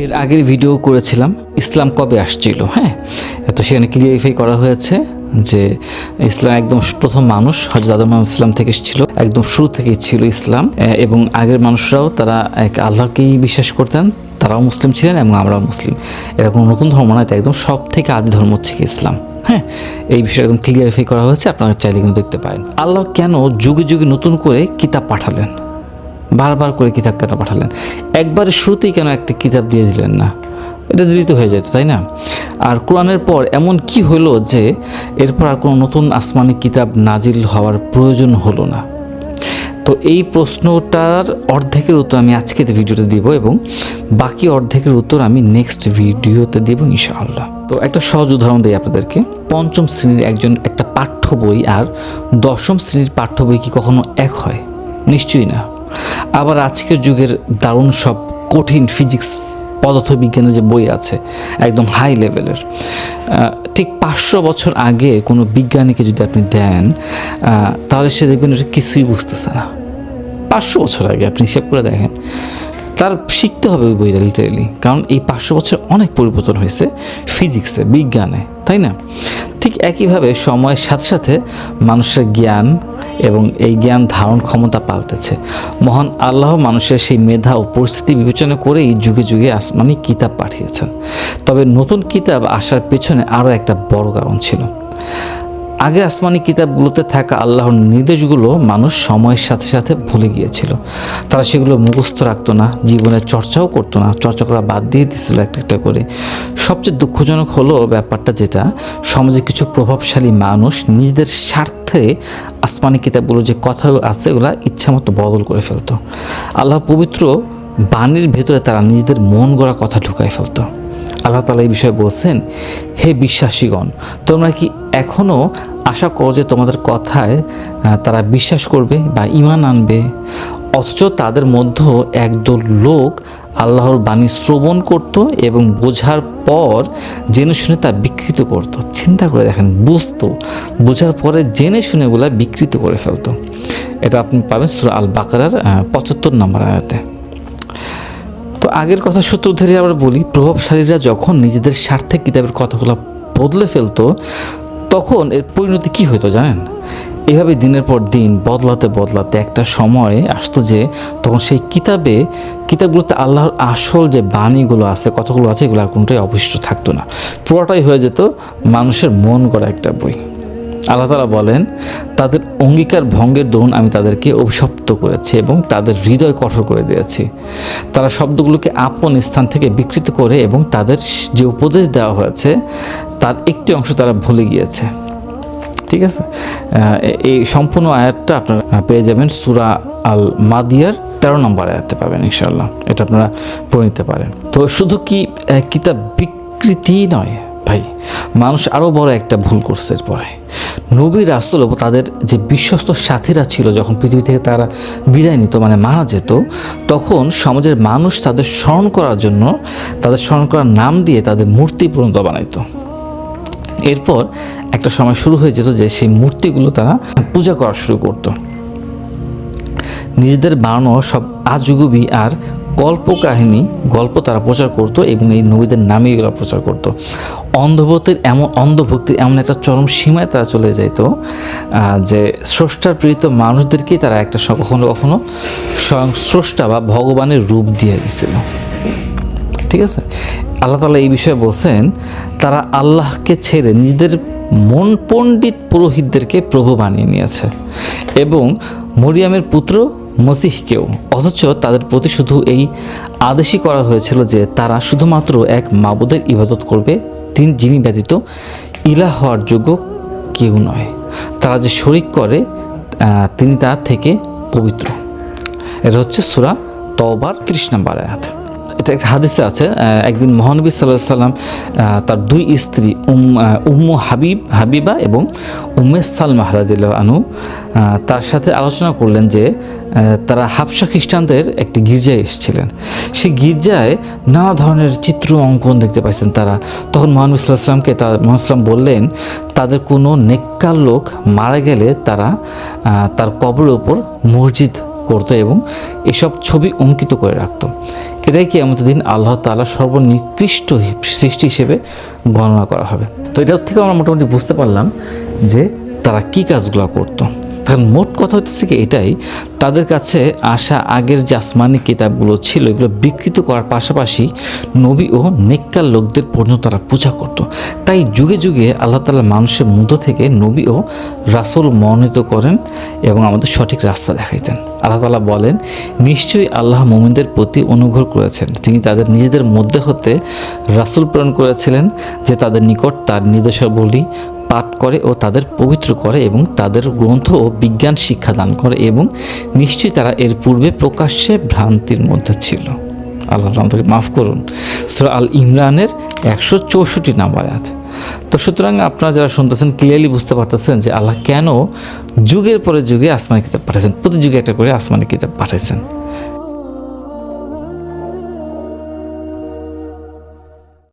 এর আগের ভিডিও করেছিলাম ইসলাম কবে আসছিল, হ্যাঁ। তো সেখানে ক্লিয়ারিফাই করা হয়েছে যে ইসলাম একদম প্রথম মানুষ হযরত আদম আলাইহিস সালাম থেকে ছিল, একদম শুরু থেকেই ছিল ইসলাম। এবং আগের মানুষরাও তারা এক আল্লাহকেই বিশ্বাস করতেন, তারাও মুসলিম ছিলেন এবং আমরাও মুসলিম। এটা কোনো নতুন ধর্ম না, এটা একদম সব থেকে আদি ধর্ম হচ্ছে ইসলাম, হ্যাঁ। এই বিষয়ে একদম ক্লিয়ারিফাই করা হয়েছে, আপনারা চাইলে কিন্তু দেখতে পারেন। আল্লাহ কেন যুগে যুগে নতুন করে কিতাব পাঠালেন, বারবার করে কিতাব কেন পাঠালেন? একবারে শুরুতেই কেন একটা কিতাব দিয়ে দিলেন না? এটা দেরিতে হয়ে যেত, তাই না? আর কোরআনের পর এমন কি হলো যে এরপর আর কোনো নতুন আসমানি কিতাব নাজিল হওয়ার প্রয়োজন হলো না? তো এই প্রশ্নটার অর্ধেকের উত্তর আমি আজকের ভিডিওতে দিব এবং বাকি অর্ধেকের উত্তর আমি নেক্সট ভিডিওতে দেব ইনশাআল্লাহ। তো একটা সহজ উদাহরণ দিই আপনাদেরকে। পঞ্চম শ্রেণীর একটা পাঠ্য বই আর দশম শ্রেণীর পাঠ্য বই কি কখনো এক হয়? নিশ্চয়ই না। আবার আজকের যুগের দারুণ সব কঠিন ফিজিক্স, পদার্থবিজ্ঞানের যে বই আছে একদম হাই লেভেলের, ঠিক 500 বছর আগে কোনো বিজ্ঞানীকে যদি আপনি দেন তাহলে সে দেখবেন এটা কিছুই বুঝতেছে না। 500 বছর আগে আপনি হিসাব করে দেখেন, তার শিখতে হবে ওই বইটা লিটারেলি, কারণ এই 500 বছর অনেক পরিবর্তন হয়েছে ফিজিক্সে, বিজ্ঞানে, তাই না? ঠিক একইভাবে সময়ের সাথে সাথে মানুষের জ্ঞান এবং এই জ্ঞান ধারণ ক্ষমতা পাল্টেছে। মহান আল্লাহ মানুষের সেই মেধা ও পরিস্থিতি বিবেচনা করেই যুগে যুগে আসমানি কিতাব পাঠিয়েছেন। তবে নতুন কিতাব আসার পেছনে আরও একটা বড় কারণ ছিল। আগের আসমানি কিতাবগুলোতে থাকা আল্লাহর নির্দেশগুলো মানুষ সময়ের সাথে সাথে ভুলে গিয়েছিল। তারা সেগুলো মুখস্থ রাখতো না, জীবনের চর্চাও করতো না, চর্চা করা বাদ দিয়ে দিচ্ছিল একটা একটা করে। সবচেয়ে দুঃখজনক হলো ব্যাপারটা, যেটা সমাজে কিছু প্রভাবশালী মানুষ নিজেদের স্বার্থে আসমানি কিতাবগুলো যে কথা আছে ওগুলা ইচ্ছামতো বদল করে ফেলতো। আল্লাহ পবিত্র বাণীর ভেতরে তারা নিজেদের মন গড়া কথা ঢুকায় ফেলতো। আল্লাহ তাআলা এই বিষয়ে বলছেন, হে বিশ্বাসীগণ, তোমরা কি এখনও আশা করো যে তোমাদের কথায় তারা বিশ্বাস করবে বা ঈমান আনবে? অথচ তাদের মধ্যে একদল লোক আল্লাহর বাণী শ্রবণ করত এবং বোঝার পর জেনে শুনে তা বিকৃত করত। চিন্তা করে দেখেন, বুঝতো, বোঝার পরে জেনে শুনে ওগুলা বিকৃত করে ফেলতো। এটা আপনি পাবেন সূরা আল বাকারার 75 নম্বর আয়াতে। তো আগের কথা সূত্র ধরে আবার বলি, প্রভাবশালীরা যখন নিজেদের স্বার্থে কিতাবের কথাগুলো বদলে ফেলতো তখন এর পরিণতি কি হতো জানেন? এভাবে দিনের পর দিন বদলাতে বদলাতে একটা সময় আসতো যে তখন সেই কিতাবগুলোতে আল্লাহর আসল যে বাণীগুলো আছে, কথাগুলো আছে, এগুলো আর কোনোটাই অবশিষ্ট থাকতো না। পুরোটাই হয়ে যেত মানুষের মন গড়া একটা বই। আল্লাহ তাআলা বলেন, তাদের অঙ্গীকার ভঙ্গের দরুন আমি তাদেরকে অভিশপ্ত করেছি এবং তাদের হৃদয় কঠোর করে দিয়েছি। তারা শব্দগুলোকে আপন স্থান থেকে বিকৃত করে এবং তাদের যে উপদেশ দেওয়া হয়েছে তার একটি অংশ তারা ভুলে গিয়েছে। ঠিক আছে, এই সম্পূর্ণ আয়াতটা আপনারা পেয়ে যাবেন সূরা আল মাদিয়ার 13 নম্বর আয়াতে পাবেন ইনশাআল্লাহ। এটা আপনারা পড়ে নিতে পারেন। তো শুধু কি কিতাব বিকৃতি নয় ভাই, মানুষ আরও বড় একটা ভুল করছে। এরপরে নবী রাসূল ও তাদের যে বিশ্বস্ত সাথীরা ছিল যখন পৃথিবী থেকে তারা বিদায় নিত, মানে মারা যেত, তখন সমাজের মানুষ তাদের স্মরণ করার জন্য তাদের স্মরণ করার নাম দিয়ে তাদের মূর্তি পর্যন্ত বানাইতো। এরপর একটা সময় শুরু হয়ে যেত যে সেই মূর্তিগুলো তারা পূজা করা শুরু করতো। নিজেদের বানানো সব আজগুবি আর গল্প তারা প্রচার করতো এবং এই নবীদের নামে এগুলো প্রচার করতো। অন্ধভক্তির এমন একটা চরম সীমায় তারা চলে যেত যে স্রষ্টার প্রেরিত মানুষদেরকেই তারা একটা কখনো কখনো স্বয়ং স্রষ্টা বা ভগবানের রূপ দিয়ে দিছিল। ঠিক আছে, আল্লাহ তাআলা এই বিষয়ে বলছেন, তারা আল্লাহকে ছেড়ে নিজেদের মন পণ্ডিত পুরোহিতদেরকে প্রভু বানিয়ে নিয়েছে এবং মরিয়ামের পুত্র মসিহকেও। অথচ তাদের প্রতি শুধু এই আদেশই করা হয়েছিল যে তারা শুধুমাত্র এক মাবুদের ইবাদত করবে, যিনি ব্যতীত ইলাহ হওয়ার যোগ্য কেউ নয়। তারা যে শরিক করে তিনি তার থেকে পবিত্র। এটা হচ্ছে সূরা তওবার 30 নম্বর আয়াত। এটা একটা হাদিসে আছে, একদিন মহানবী সাল্লাল্লাহু আলাইহি সাল্লাম তার দুই স্ত্রী উম্মু হাবিবা এবং উম্মে সালমা রাদিয়াল্লাহু আনহু তার সাথে আলোচনা করলেন যে তারা হাবশা খ্রিস্টানদের একটি গির্জায় এসেছিলেন। সেই গির্জায় নানা ধরনের চিত্র অঙ্কন দেখতে পাইছেন তারা। তখন মহানবী সাল্লাল্লাহু আলাইহি সাল্লামকে মুহাম্মদ সাল্লাম বললেন, তাদের কোনো নেককার লোক মারা গেলে তারা তার কবরের ওপর মসজিদ করতো এবং এসব ছবি অঙ্কিত করে রাখতো। এটাই কিয়ামতের দিন আল্লাহ তাআলা সর্বনিকৃষ্ট সৃষ্টি হিসেবে গণনা করা হবে। তো এটার থেকে আমরা মোটামুটি বুঝতে পারলাম যে তারা কী কাজগুলো করতো। কারণ মোট কথা হচ্ছে কি এটাই, তাদের কাছে আসা আগের যে আসমানি কিতাবগুলো ছিল এগুলো বিকৃত করার পাশাপাশি নবী ও নেককার লোকদের পর্যন্ত তারা পূজা করত। তাই যুগে যুগে আল্লাহ তাআলা মানুষের মধ্য থেকে নবী ও রাসূল মনোনীত করেন এবং আমাদের সঠিক রাস্তা দেখাইতেন। আল্লাহ তাআলা বলেন, নিশ্চয়ই আল্লাহ মুমিনদের প্রতি অনুগ্রহ করেছেন, তিনি তাদের নিজেদের মধ্যে হতে রাসূল প্রেরণ করেছিলেন যে তাদের নিকট তার নির্দেশাবলী পাঠ করে ও তাদের পবিত্র করে এবং তাদের গ্রন্থ ও বিজ্ঞান শিক্ষা দান করে এবং নিশ্চয়ই তারা এর পূর্বে প্রকাশ্যে ভ্রান্তির মধ্যে ছিল। আল্লাহ আমাদেরকে মাফ করুন। সূরা আল ইমরানের 164 নম্বর আয়াত। তো সুতরাং আপনারা যারা শুনতেছেন ক্লিয়ারলি বুঝতে পারতেছেন যে আল্লাহ কেন যুগের পরে যুগে আসমানি কিতাব পাঠাইছেন, প্রতি যুগে একটা করে আসমানি কিতাব পাঠাইছেন।